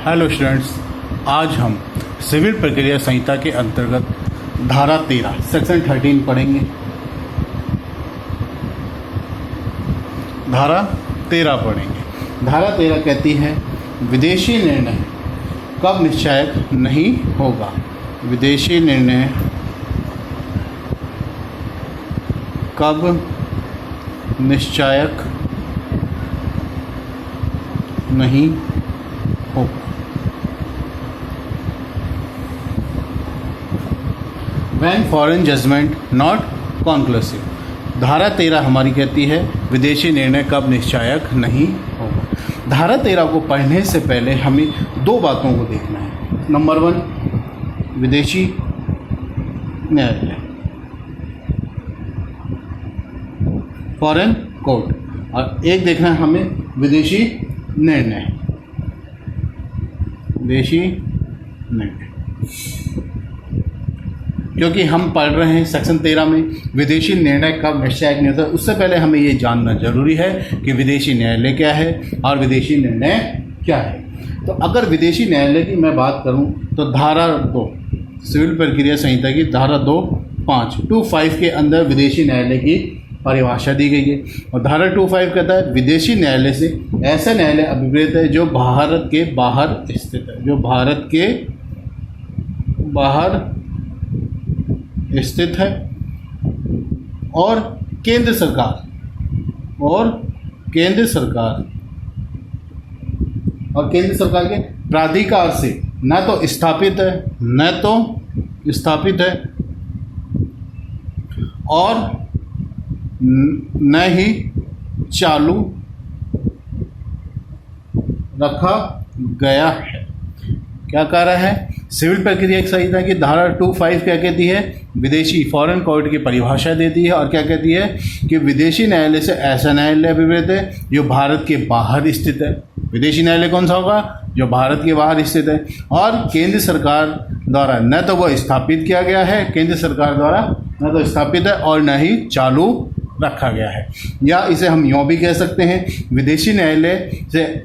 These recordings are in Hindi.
हेलो स्टूडेंट्स, आज हम सिविल प्रक्रिया संहिता के अंतर्गत धारा 13 सेक्शन 13 पढ़ेंगे। धारा 13 पढ़ेंगे। धारा 13 कहती है विदेशी निर्णय कब निश्चायक नहीं होगा। विदेशी निर्णय कब निश्चायक नहीं होगा। When foreign judgment not conclusive। धारा 13 हमारी कहती है विदेशी निर्णय कब निश्चायक नहीं होगा। धारा 13 को पढ़ने से पहले हमें दो बातों को देखना है। नंबर 1, विदेशी न्यायालय फॉरेन कोर्ट, और एक देखना है हमें विदेशी निर्णय। विदेशी निर्णय क्योंकि हम पढ़ रहे हैं सेक्शन 13 में विदेशी निर्णय कब निश्चायक नहीं होता, उससे पहले हमें ये जानना जरूरी है कि विदेशी न्यायालय क्या है और विदेशी निर्णय क्या है। तो अगर विदेशी न्यायालय की मैं बात करूं तो धारा 2 सिविल प्रक्रिया संहिता की धारा 2(5) के अंदर विदेशी न्यायालय की परिभाषा दी गई है। और धारा 2(5) कहता है विदेशी न्यायालय से ऐसा न्यायालय अभिप्रेत है जो भारत के बाहर स्थित है, जो भारत के बाहर स्थित है और केंद्र सरकार के प्राधिकार से न तो स्थापित है और न ही चालू रखा गया है। क्या कह रहा है सिविल प्रक्रिया संहिता की धारा 2(5) क्या कहती है, विदेशी फॉरेन कोर्ट की परिभाषा देती है और क्या कहती है कि विदेशी न्यायालय से ऐसा न्यायालय अभिप्रेत है जो भारत के बाहर स्थित है। विदेशी न्यायालय कौन सा होगा, जो भारत के बाहर स्थित है और केंद्र सरकार द्वारा न तो वह स्थापित किया गया है, केंद्र सरकार द्वारा न तो स्थापित है और न ही चालू रखा गया है। या इसे हम यूँ भी कह सकते हैं विदेशी न्यायालय से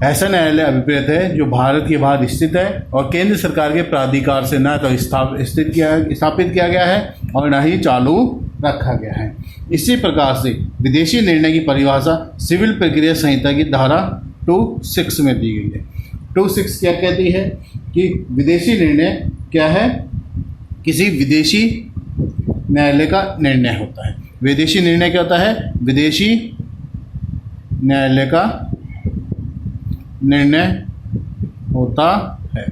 ऐसा न्यायालय अभिप्रेत है जो भारत के बाहर स्थित है और केंद्र सरकार के प्राधिकार से न तो स्थापित किया गया है और न ही चालू रखा गया है। इसी प्रकार से विदेशी निर्णय की परिभाषा सिविल प्रक्रिया संहिता की धारा 2(6) में दी गई है। 2(6) क्या कहती है कि विदेशी निर्णय क्या है, किसी विदेशी न्यायालय का निर्णय होता है। विदेशी निर्णय क्या होता है, विदेशी न्यायालय का निर्णय होता है।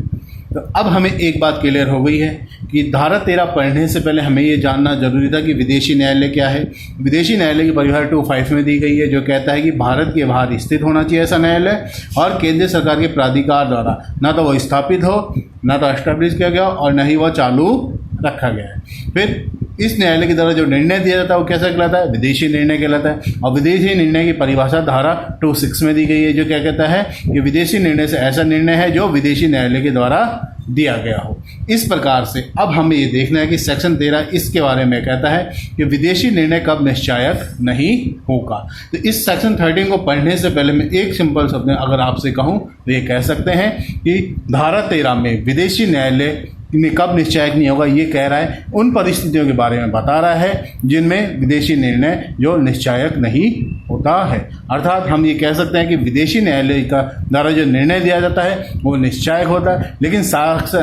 तो अब हमें एक बात क्लियर हो गई है कि धारा 13 पढ़ने से पहले हमें ये जानना जरूरी था कि विदेशी न्यायालय क्या है। विदेशी न्यायालय की परिभाषा 2(5) में दी गई है जो कहता है कि भारत के बाहर स्थित होना चाहिए ऐसा न्यायालय और केंद्र सरकार के प्राधिकार द्वारा न तो वह स्थापित हो, न तो एस्टैब्लिश किया गया और न ही वह चालू रखा गया है। फिर इस न्यायालय के द्वारा जो निर्णय दिया जाता है वो कैसा कहलाता है, विदेशी निर्णय कहलाता है। और विदेशी निर्णय की परिभाषा धारा 2(6) में दी गई है जो क्या कहता है कि विदेशी निर्णय से ऐसा निर्णय है जो विदेशी न्यायालय के द्वारा दिया गया हो। इस प्रकार से अब हमें ये देखना है कि सेक्शन 13 इसके बारे में कहता है कि विदेशी निर्णय कब निश्चायक नहीं होगा। तो इस सेक्शन 13 को पढ़ने से पहले मैं एक सिंपल शब्द में अगर आपसे कहूँ तो ये कह सकते हैं कि धारा 13 में विदेशी न्यायालय में कब निश्चायक नहीं होगा ये कह रहा है, उन परिस्थितियों के बारे में बता रहा है जिनमें विदेशी निर्णय जो निश्चायक नहीं होता है। अर्थात हम ये कह सकते हैं कि विदेशी न्यायालय का द्वारा जो निर्णय दिया जाता है वो निश्चायक होता है, लेकिन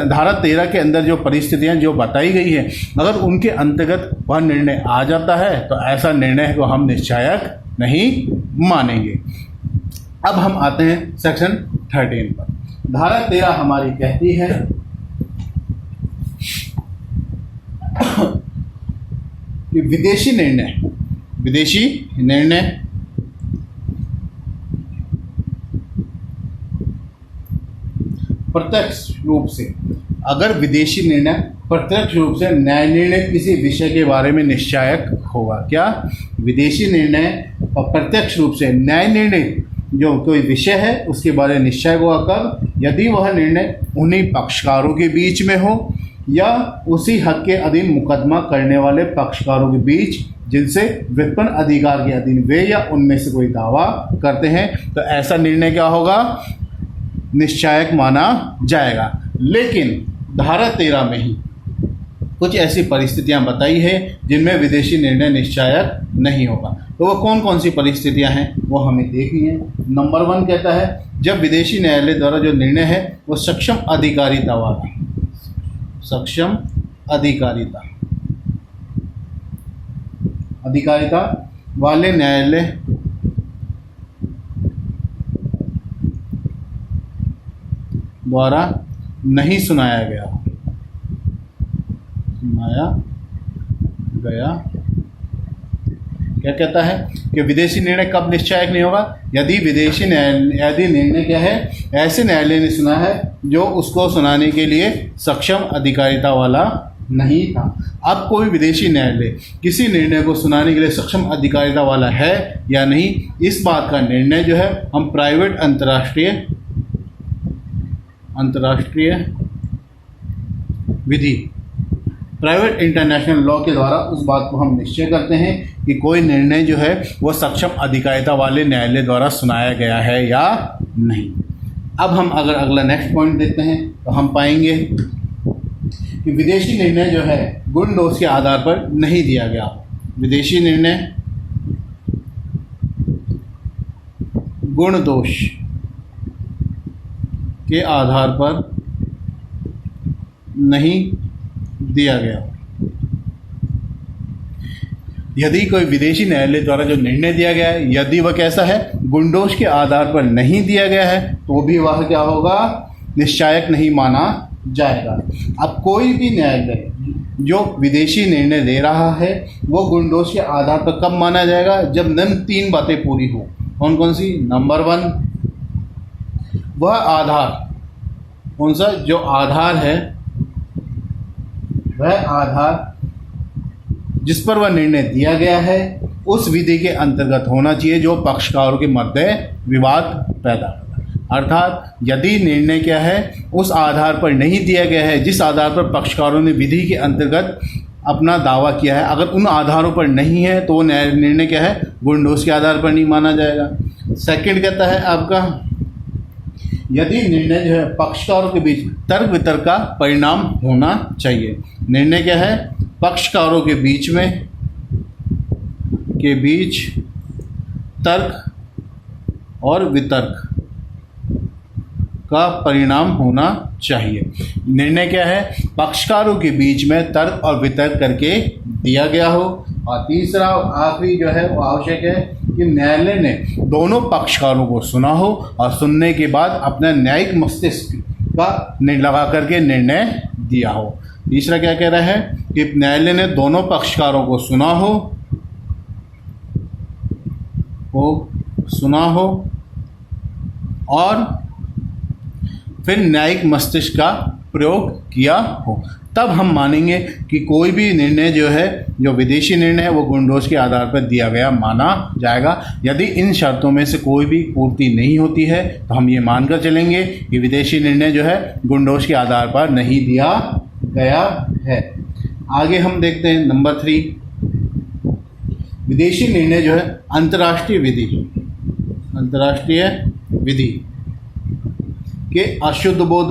धारा 13 के अंदर जो परिस्थितियां जो बताई गई है अगर उनके अंतर्गत वह निर्णय आ जाता है तो ऐसा निर्णय को हम निश्चायक नहीं मानेंगे। अब हम आते हैं सेक्शन 13 पर। धारा 13 हमारी कहती है कि विदेशी निर्णय प्रत्यक्ष रूप से, अगर विदेशी निर्णय प्रत्यक्ष रूप से न्याय निर्णय किसी विषय के बारे में निश्चायक होगा। क्या, विदेशी निर्णय प्रत्यक्ष रूप से न्याय निर्णय जो कोई विषय है उसके बारे में निश्चय हुआ कब, यदि वह निर्णय उन्हीं पक्षकारों के बीच में हो या उसी हक के अधीन मुकदमा करने वाले पक्षकारों के बीच जिनसे व्युत्पन्न अधिकार के अधीन वे या उनमें से कोई दावा करते हैं, तो ऐसा निर्णय क्या होगा, निश्चायक माना जाएगा। लेकिन धारा 13 में ही कुछ ऐसी परिस्थितियां बताई है जिनमें विदेशी निर्णय निश्चायक नहीं होगा। तो वो कौन कौन सी परिस्थितियां हैं वो हमें देखनी है। नंबर 1 कहता है जब विदेशी न्यायालय द्वारा जो निर्णय है वो सक्षम अधिकारिता वाले न्यायालय द्वारा नहीं सुनाया गया क्या कहता है कि विदेशी निर्णय कब निश्चायक नहीं होगा? यदि निर्णय क्या है, ऐसे न्यायालय ने सुना है जो उसको सुनाने के लिए सक्षम अधिकारिता वाला नहीं था। अब कोई विदेशी न्यायालय किसी निर्णय को सुनाने के लिए सक्षम अधिकारिता वाला है या नहीं, इस बात का निर्णय जो है हम प्राइवेट अंतर्राष्ट्रीय विधि प्राइवेट इंटरनेशनल लॉ के द्वारा उस बात को हम निश्चय करते हैं कि कोई निर्णय जो है वो सक्षम अधिकारिता वाले न्यायालय द्वारा सुनाया गया है या नहीं। अब हम अगर अगला नेक्स्ट पॉइंट देखते हैं तो हम पाएंगे कि विदेशी निर्णय जो है गुण दोष के आधार पर नहीं दिया गया हो। विदेशी निर्णय गुण दोष के आधार पर नहीं दिया गया। यदि कोई विदेशी न्यायालय द्वारा जो निर्णय दिया गया है, यदि वह कैसा है, गुणदोष के आधार पर नहीं दिया गया है, तो भी वह क्या होगा, निश्चायक नहीं माना जाएगा। अब कोई भी न्यायालय जो विदेशी निर्णय दे रहा है वो गुणदोष के आधार पर कब माना जाएगा? जब निम्न 3 बातें पूरी हो। कौन कौन सी? नंबर 1, वह आधार, कौन सा? जो आधार है वह आधार जिस पर वह निर्णय दिया गया है उस विधि के अंतर्गत होना चाहिए जो पक्षकारों के मध्य विवाद पैदा करता है। अर्थात यदि निर्णय क्या है, उस आधार पर नहीं दिया गया है जिस आधार पर पक्षकारों ने विधि के अंतर्गत अपना दावा किया है, अगर उन आधारों पर नहीं है तो वो निर्णय क्या है, गुणदोष के आधार पर नहीं माना जाएगा। सेकंड कहता है आपका, यदि निर्णय जो है पक्षकारों के बीच तर्क वितर्क का परिणाम होना चाहिए। निर्णय क्या है, पक्षकारों के बीच तर्क और वितर्क का परिणाम होना चाहिए। निर्णय क्या है, पक्षकारों के बीच में तर्क और वितर्क करके दिया गया हो। और तीसरा आखिरी जो है वो आवश्यक है कि न्यायालय ने दोनों पक्षकारों को सुना हो और सुनने के बाद अपना न्यायिक मस्तिष्क का लगा करके निर्णय दिया हो। तीसरा क्या कह रहा है कि न्यायालय ने दोनों पक्षकारों को सुना हो और फिर न्यायिक मस्तिष्क का प्रयोग किया हो, तब हम मानेंगे कि कोई भी निर्णय जो है, जो विदेशी निर्णय है, वो गुणदोष के आधार पर दिया गया माना जाएगा। यदि इन शर्तों में से कोई भी पूर्ति नहीं होती है तो हम ये मानकर चलेंगे कि विदेशी निर्णय जो है गुणदोष के आधार पर नहीं दिया गया है। आगे हम देखते हैं नंबर 3, विदेशी निर्णय जो है अंतर्राष्ट्रीय विधि के अशुद्ध बोध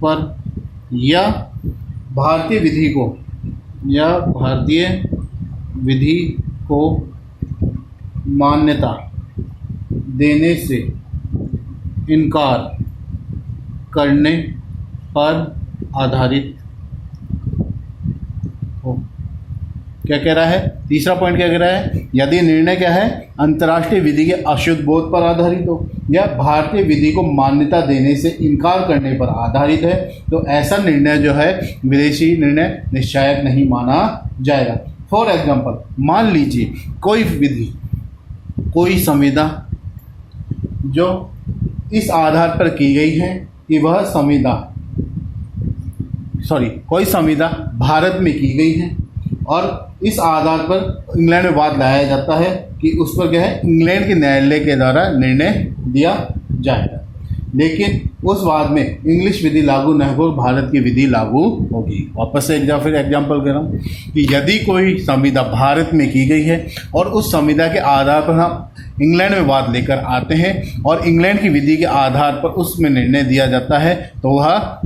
पर या भारतीय विधि को मान्यता देने से इनकार करने पर आधारित हो। क्या कह रहा है? तीसरा पॉइंट क्या कह रहा है, यदि निर्णय क्या है, अंतर्राष्ट्रीय विधि के अशुद्ध बोध पर आधारित हो या भारतीय विधि को मान्यता देने से इनकार करने पर आधारित है तो ऐसा निर्णय जो है विदेशी निर्णय निश्चायक नहीं माना जाएगा। फॉर एग्जाम्पल, मान लीजिए कोई संविदा जो इस आधार पर की गई है कि वह कोई संविदा भारत में की गई है और इस आधार पर इंग्लैंड में वाद लाया जाता है कि उस पर क्या है, इंग्लैंड के न्यायालय के द्वारा निर्णय दिया जाएगा। लेकिन उस बाद में इंग्लिश विधि लागू न हो, भारत की विधि लागू होगी। वापस से फिर एग्जाम्पल कह रहा हूँ कि यदि कोई संविदा भारत में की गई है और उस संविदा के आधार पर हम इंग्लैंड में बात लेकर आते हैं और इंग्लैंड की विधि के आधार पर उसमें निर्णय दिया जाता है, तो वह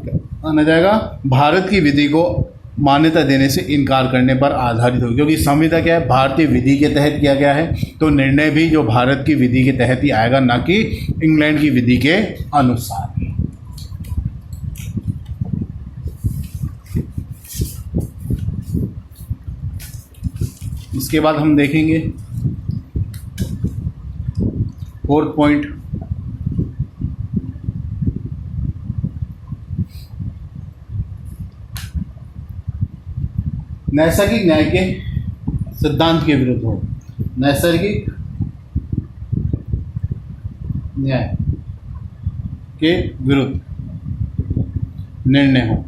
माना जाएगा भारत की विधि को मान्यता देने से इनकार करने पर आधारित होगी, क्योंकि संविदा क्या है, भारतीय विधि के तहत किया गया है, तो निर्णय भी जो भारत की विधि के तहत ही आएगा, ना कि इंग्लैंड की विधि के अनुसार। इसके बाद हम देखेंगे 4th पॉइंट, नैसर्गिक न्याय के सिद्धांत के विरुद्ध हो। नैसर्गिक न्याय के विरुद्ध निर्णय हो।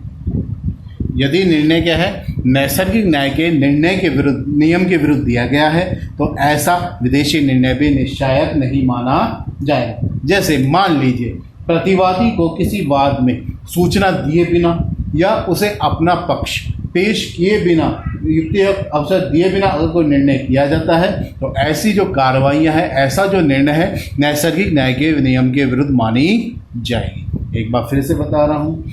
यदि निर्णय क्या है, नैसर्गिक न्याय के निर्णय के विरुद्ध, नियम के विरुद्ध दिया गया है, तो ऐसा विदेशी निर्णय भी निश्चायक नहीं माना जाएगा। जैसे मान लीजिए प्रतिवादी को किसी वाद में सूचना दिए बिना या उसे अपना पक्ष पेश किए बिना, युक्ति अवसर दिए बिना अगर कोई निर्णय किया जाता है, तो ऐसी जो कार्रवाइयाँ हैं, ऐसा जो निर्णय है, नैसर्गिक न्याय के नियम के विरुद्ध मानी जाएगी। एक बार फिर से बता रहा हूँ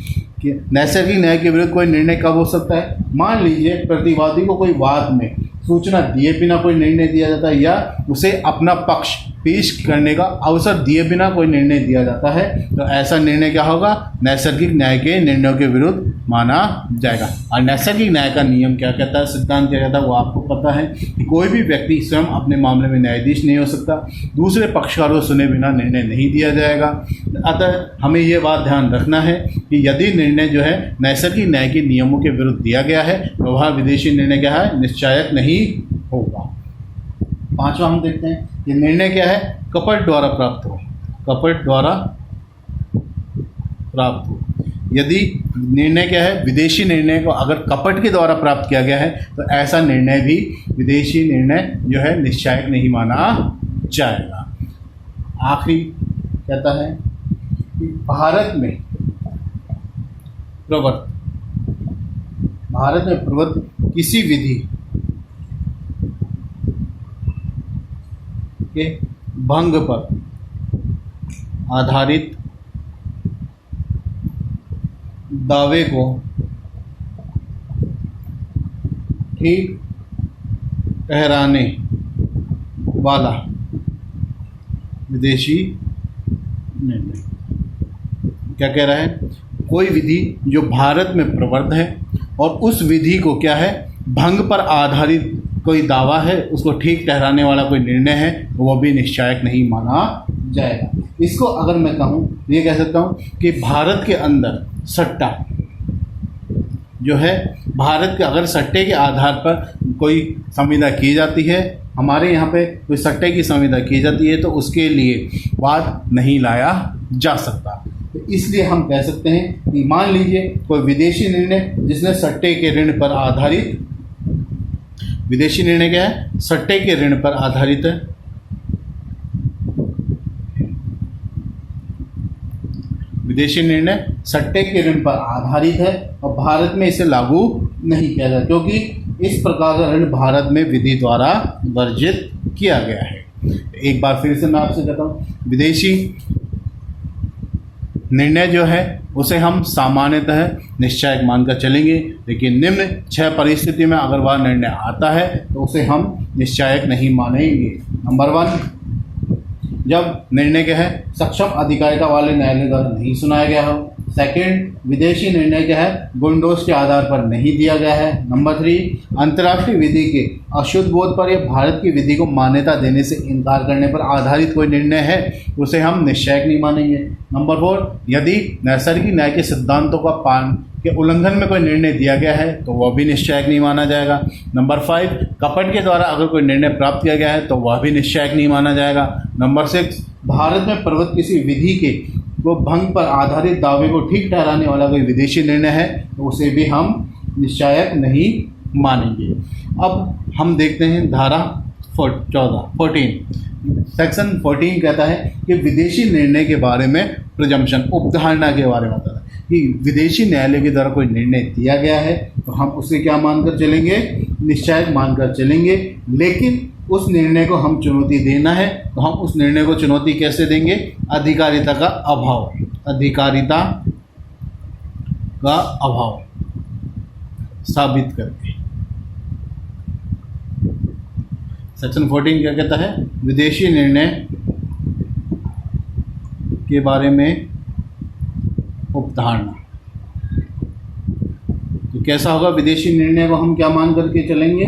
कि नैसर्गिक न्याय के विरुद्ध कोई निर्णय कब हो सकता है। मान लीजिए प्रतिवादी को कोई वाद में सूचना दिए बिना कोई निर्णय दिया जाता है या उसे अपना पक्ष पेश करने का अवसर दिए बिना कोई निर्णय दिया जाता है, तो ऐसा निर्णय क्या होगा, नैसर्गिक न्याय के निर्णयों के विरुद्ध माना जाएगा। और नैसर्गिक न्याय का नियम क्या कहता है, सिद्धांत क्या कहता है, वो आपको पता है कि कोई भी व्यक्ति स्वयं अपने मामले में न्यायाधीश नहीं हो सकता, दूसरे पक्षकार को सुने बिना निर्णय नहीं दिया जाएगा। अतः हमें ये बात ध्यान रखना है कि यदि निर्णय जो है नैसर्गिक न्याय के नियमों के विरुद्ध दिया गया है, तो वह विदेशी निर्णय क्या है, निश्चायक नहीं होगा। 5वां हम देखते हैं कि निर्णय क्या है, कपट द्वारा प्राप्त हो। कपट द्वारा प्राप्त हो। यदि निर्णय क्या है, विदेशी निर्णय को अगर कपट के द्वारा प्राप्त किया गया है, तो ऐसा निर्णय भी विदेशी निर्णय जो है निश्चायक नहीं माना जाएगा। आखिरी कहता है कि भारत में प्रवृत्त किसी विधि के भंग पर आधारित दावे को ठीक ठहराने वाला विदेशी निर्णय। क्या कह रहा है, कोई विधि जो भारत में प्रवृत्त है और उस विधि को क्या है, भंग पर आधारित कोई दावा है, उसको ठीक ठहराने वाला कोई निर्णय है, तो वो भी निश्चायक नहीं माना जाएगा। इसको अगर मैं कहूँ, ये कह सकता हूँ कि भारत के अंदर सट्टा जो है, भारत के अगर सट्टे के आधार पर कोई संविदा की जाती है, हमारे यहाँ पे कोई सट्टे की संविदा की जाती है, तो उसके लिए वाद नहीं लाया जा सकता। तो इसलिए हम कह सकते हैं कि मान लीजिए कोई विदेशी निर्णय जिसने सट्टे के ऋण पर आधारित, विदेशी निर्णय क्या है, सट्टे के ऋण पर आधारित है, विदेशी निर्णय सट्टे के ऋण पर आधारित है और भारत में इसे लागू नहीं किया जाता, क्योंकि इस प्रकार का ऋण भारत में विधि द्वारा वर्जित किया गया है। एक बार फिर से मैं आपसे कहता हूँ, विदेशी निर्णय जो है उसे हम सामान्यतः निश्चायक मानकर चलेंगे, लेकिन निम्न 6 परिस्थिति में अगर वह निर्णय आता है तो उसे हम निश्चायक नहीं मानेंगे। नंबर 1, जब निर्णय क्या है, सक्षम अधिकारिता वाले न्यायालय द्वारा नहीं सुनाया गया हो। सेकंड, विदेशी निर्णय क्या है, गुणदोष के आधार पर नहीं दिया गया है। नंबर 3, अंतर्राष्ट्रीय विधि के अशुद्ध बोध पर या भारत की विधि को मान्यता देने से इनकार करने पर आधारित कोई निर्णय है, उसे हम निश्चायक नहीं मानेंगे। नंबर 4, यदि नैसर्गिक न्याय के सिद्धांतों का पालन के उल्लंघन में कोई निर्णय दिया गया है, तो वह भी निश्चायक नहीं माना जाएगा। नंबर 5, कपट के द्वारा अगर कोई निर्णय प्राप्त किया गया है, तो वह भी निश्चायक नहीं माना जाएगा। नंबर 6, भारत में प्रवृत्त किसी विधि के वो भंग पर आधारित दावे को ठीक ठहराने वाला कोई विदेशी निर्णय है, तो उसे भी हम निश्चायक नहीं मानेंगे। अब हम देखते हैं धारा 14 सेक्शन 14 कहता है कि विदेशी निर्णय के बारे में प्रिजम्पशन, उपधारणा के बारे में बताता है कि विदेशी न्यायालय के द्वारा कोई निर्णय दिया गया है तो हम उसे क्या मानकर चलेंगे, निश्चायक मानकर चलेंगे। लेकिन उस निर्णय को हम चुनौती देना है तो हम उस निर्णय को चुनौती कैसे देंगे, अधिकारिता का अभाव, अधिकारिता का अभाव साबित करके। सेक्शन 14 क्या कहता है, विदेशी निर्णय के बारे में उपधारणा। तो कैसा होगा, विदेशी निर्णय को हम क्या मान करके चलेंगे,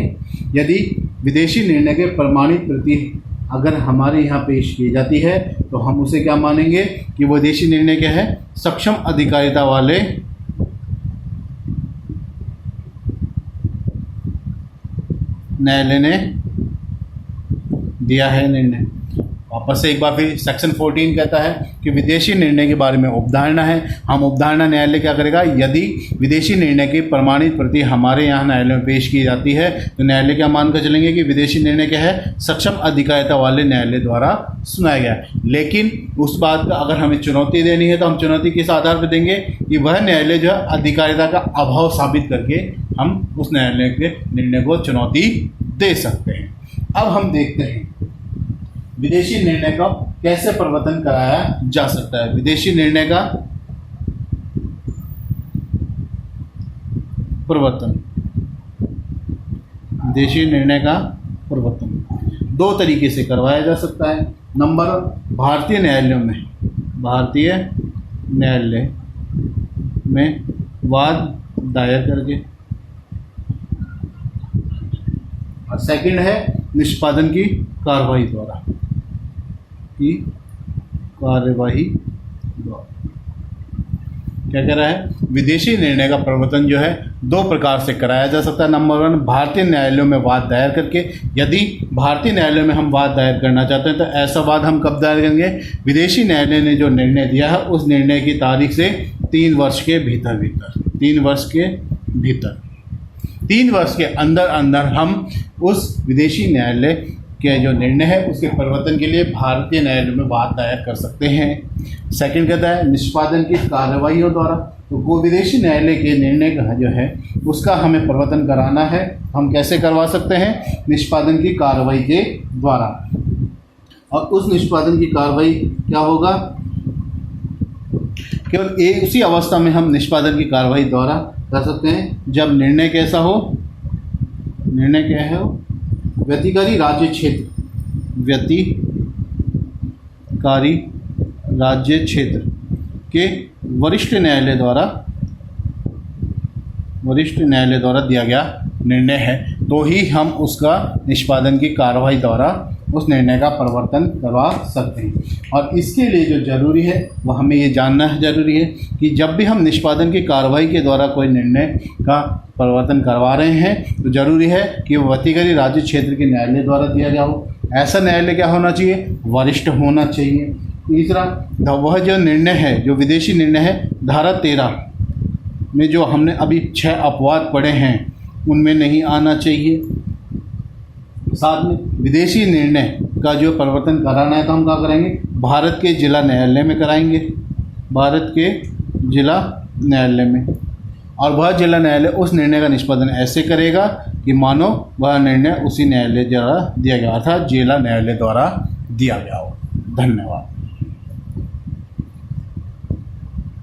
यदि विदेशी निर्णय के प्रमाणित प्रति अगर हमारे यहाँ पेश की जाती है तो हम उसे क्या मानेंगे कि वो विदेशी निर्णय क्या है, सक्षम अधिकारिता वाले न्यायालय ने दिया है निर्णय। वापस से एक बार फिर सेक्शन 14 कहता है कि विदेशी निर्णय के बारे में उपधारणा है। हम उपधारणा न्यायालय क्या करेगा, यदि विदेशी निर्णय की प्रमाणित प्रति हमारे यहाँ न्यायालय में पेश की जाती है तो न्यायालय क्या मानकर चलेंगे कि विदेशी निर्णय क्या है, सक्षम अधिकारिता वाले न्यायालय द्वारा सुनाया गया है। लेकिन उस बात का अगर हमें चुनौती देनी है तो हम चुनौती किस आधार पर देंगे कि वह न्यायालय जो है अधिकारिता का अभाव साबित करके हम उस न्यायालय के निर्णय को चुनौती दे सकते हैं। अब हम देखते हैं विदेशी निर्णय का कैसे प्रवर्तन कराया जा सकता है। विदेशी निर्णय का प्रवर्तन, विदेशी निर्णय का प्रवर्तन दो तरीके से करवाया जा सकता है। नंबर, भारतीय न्यायालयों में, भारतीय न्यायालय में वाद दायर करके, और सेकंड है निष्पादन की कार्यवाही द्वारा, की कार्यवाही द्वारा। क्या कह रहा है, विदेशी निर्णय का प्रवर्तन जो है दो प्रकार से कराया जा सकता है। नंबर 1, भारतीय न्यायालयों में वाद दायर करके। यदि भारतीय न्यायालयों में हम वाद दायर करना चाहते हैं तो ऐसा वाद हम कब दायर करेंगे, विदेशी न्यायालय ने जो निर्णय दिया है उस निर्णय की तारीख से 3 वर्ष के भीतर 3 वर्ष के भीतर 3 वर्ष के अंदर अंदर हम उस विदेशी न्यायालय के जो निर्णय है उसके परिवर्तन के लिए भारतीय न्यायालय में वाद दायर कर सकते हैं। सेकंड कहता है निष्पादन की कार्यवाहियों द्वारा। तो वो विदेशी न्यायालय के निर्णय का जो है उसका हमें परिवर्तन कराना है, हम कैसे करवा सकते हैं, निष्पादन की कार्रवाई के द्वारा। और उस निष्पादन की कार्रवाई क्या होगा, केवल एक उसी अवस्था में हम निष्पादन की कार्रवाई द्वारा कर सकते हैं जब निर्णय कैसा हो, निर्णय क्या है, व्यतिकारी राज्य क्षेत्र, व्यतिकारी राज्य क्षेत्र के वरिष्ठ न्यायालय द्वारा दिया गया निर्णय है तो ही हम उसका निष्पादन की कार्रवाई द्वारा उस निर्णय का परिवर्तन करवा सकते हैं। और इसके लिए जो ज़रूरी है वह हमें ये जानना ज़रूरी है कि जब भी हम निष्पादन की कार्रवाई के द्वारा कोई निर्णय का परिवर्तन करवा रहे हैं तो ज़रूरी है कि वह व्यतिकारी राज्य क्षेत्र के न्यायालय द्वारा दिया गया हो। ऐसा न्यायालय क्या होना चाहिए, वरिष्ठ होना चाहिए। तीसरा, वह जो निर्णय है, जो विदेशी निर्णय है, धारा 13 में जो हमने अभी 6 अपवाद पढ़े हैं उनमें नहीं आना चाहिए। साथ में विदेशी निर्णय का जो परिवर्तन कराना है तो हम क्या करेंगे, भारत के जिला न्यायालय में कराएंगे, भारत के जिला न्यायालय में। और वह जिला न्यायालय उस निर्णय का निष्पादन ऐसे करेगा कि मानो वह निर्णय उसी न्यायालय द्वारा दिया गया, अर्थात जिला न्यायालय द्वारा दिया गया हो। धन्यवाद।